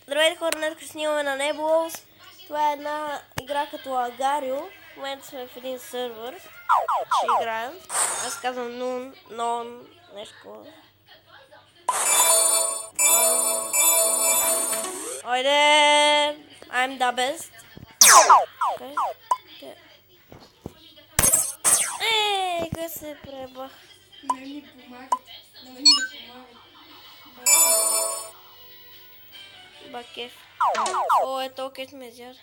Здравейте хора, днес снимаме на Nebulous. Това е една игра като Агарио. В момента сме в един сървър. Ще играем. Аз казвам Нон, нещо. Ойде! I'm the best. Ей, къде се пребах? Не ми помагат. Бакев. О, ето където ме изяда.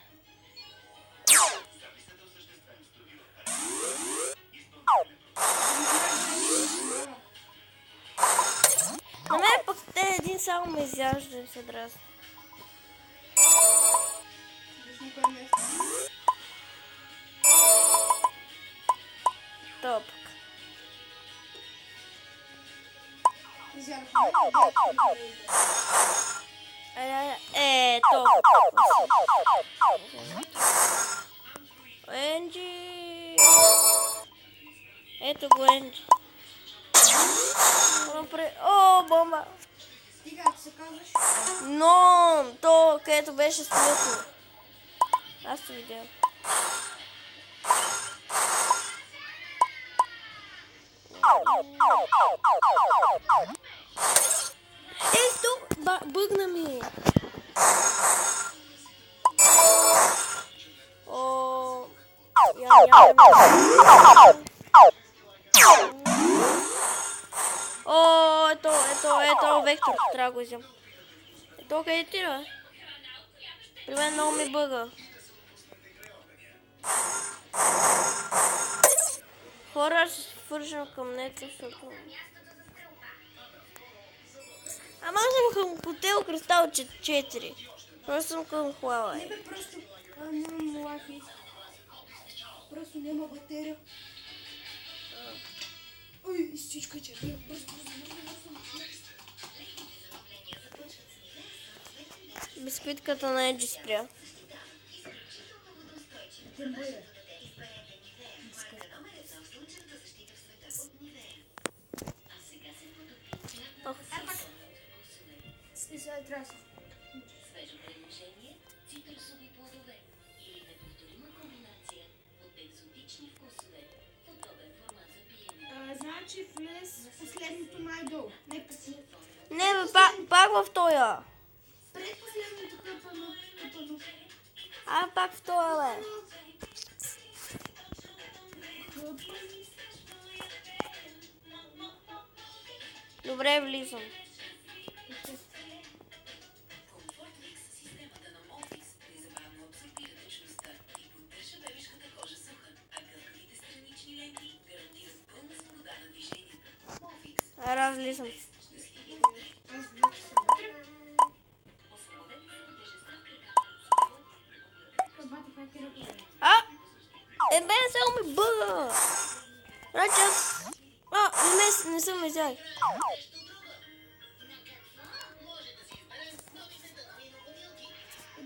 На мен пък те един само ме изяжда и се дразни. Топ. Топ. Енджи. Ето го Енджи. О, бомба. Ти как се казваш? Но, то където беше смътно. Аз те видях. Ей, тук бъгна ми. О, О, ето вектор, трябва да го взема. Ето къде ти, бе? При мен много ми бъга. Хора, ще се свържем към неца, защото... Ама аз съм към хотел Кристал 4. Просто съм към Хуавей. Не бе, просто нямам лафи. Просто няма батерия. Ой, изчичка червия. Бисквитката на Еджи спря. Свежо предложение, цитрусови плодове или неповторима комбинация от екзотични вкусове в удобен формат за пиене. Значи влез последното най-долу. Не последното. Не, бе, пак в тоя. Предпоследното къпано. Пак в тоя, бе. Добре, влизам. Разлизам. Бе, само ми бъга. Значи аз... не съм изяй.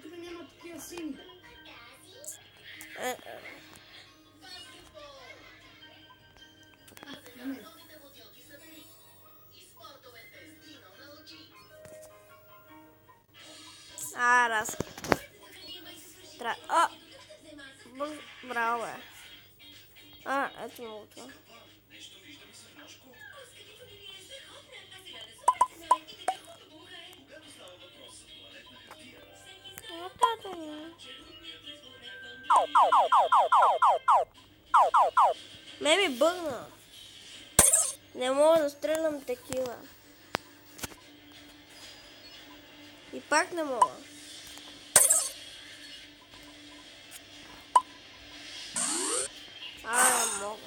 Тук няма такива сини. Раз. Браво, бе. Ето много това. Ме ми бъгна. Не мога да стрелям такива. И пак не мога. Не мога.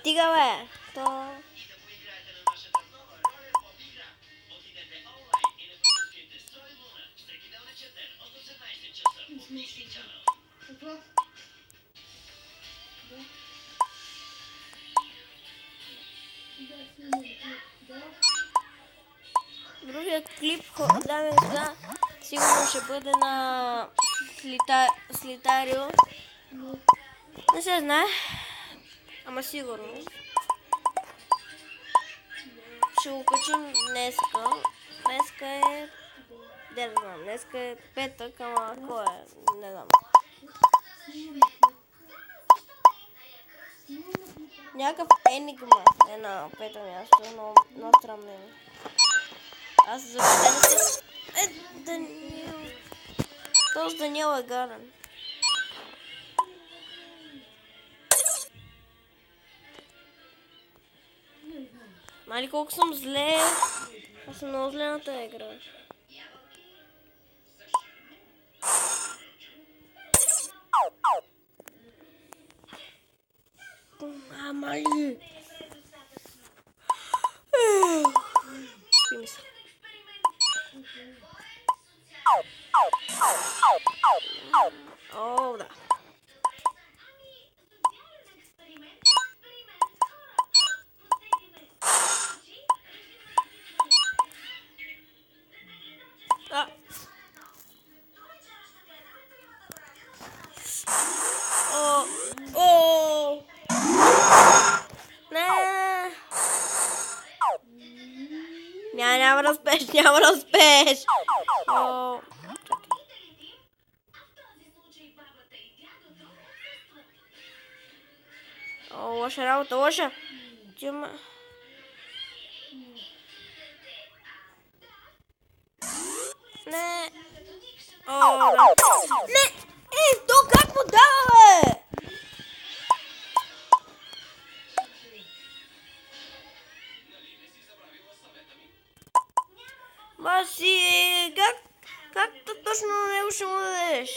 Стига, бе. То... Какво? Да. Да, снимай. Да. Другия клип, дами и господа, сигурно ще бъде на Слитарио. Не се знае, ама сигурно. Ще го качим днеска. Днеска е... Не знам, днеска е петък, ама кой е? Не знам. Някакъв Енигма е на пето място, но много странно е. Аз за петък се... Даниел... Този Даниел е гаден. Мали колко съм зле. Аз съм много зле на тази игра. Мали. Спи ми се. О, да. О! Не! Няма да успеш, няма да успеш! О! О, лоша работа, лоша! Тюма... Не! О, да. Не! То как му дава, бе? Баси, как точно на него ще му дадеш?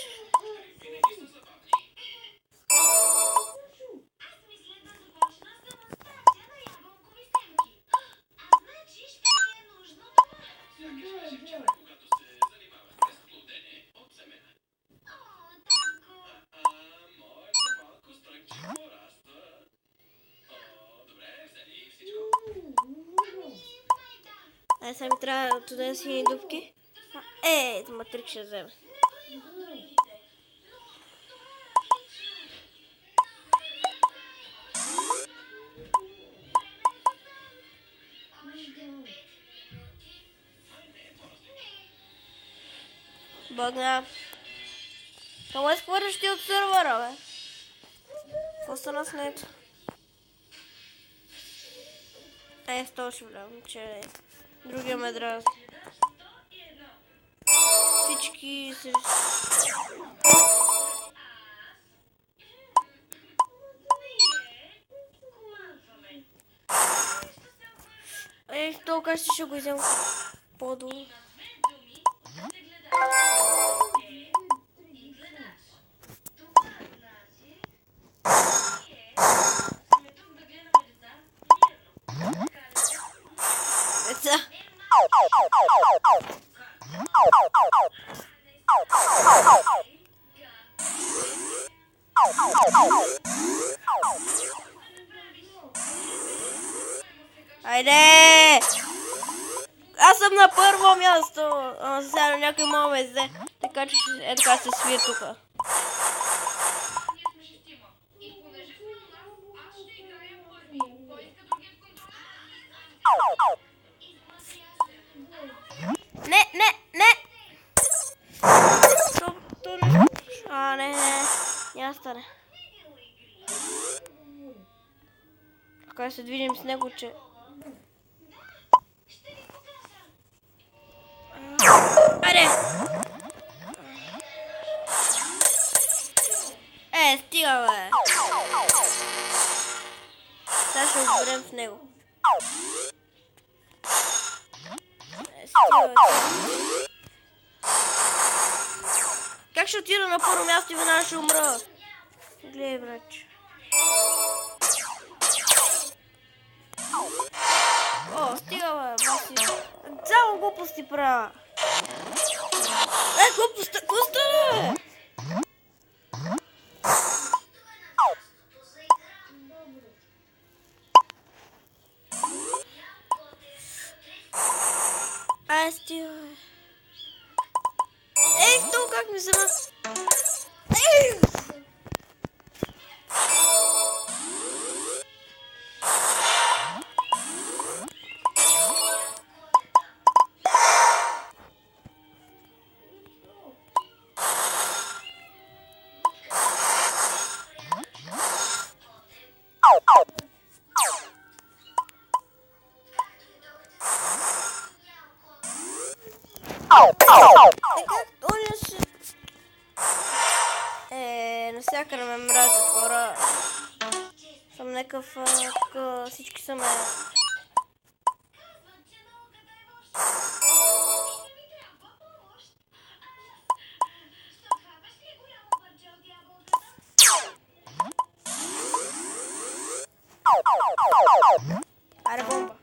Ай, сега ми трябва туда да сини дупки. Матрик ще вземе. Бъгна. Кому изхвърляш ти от сървъра, бе? Какво стана с нето? С това ще влязам, че другия ме дразни. Всички се... толкова ще го взема по-долу. Деца. Айде! Аз съм на първо място. Сега някой мога ме взе. Така че така се свие тука. Не! Не. Няма стане. Така се движим с него, че... Айде! Стига, бе! Сега ще отберем в него. Стига, бе! Как ще отида на първо място и веднага ще умра? Гледай, брач. Стига, бе, баси. Само глупости правя. Глупостта, какво става, бе? Оня си... Навсякъде ме мразят хора. Съм някакъв... всички са ме... Аре, бомба.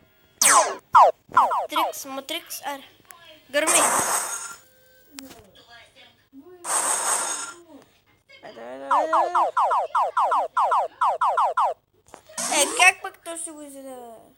Трикс, матрикс, аре. Гърми. Как пък то ще го изяде, бе?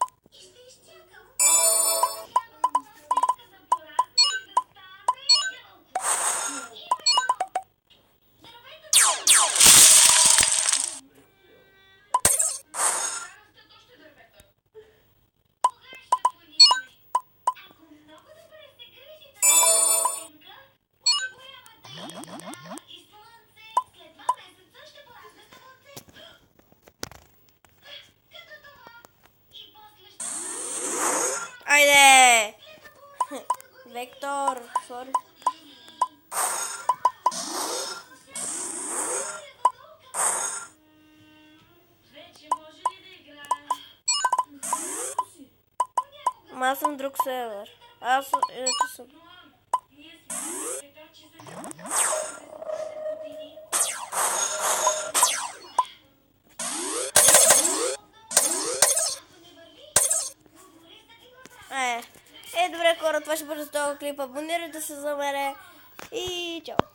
Айде! Вектор, сори. Аз съм друг сервер. Аз иначе съм. Добре хора, това ще бъде с този клип. Абонирайте се за мене и чао!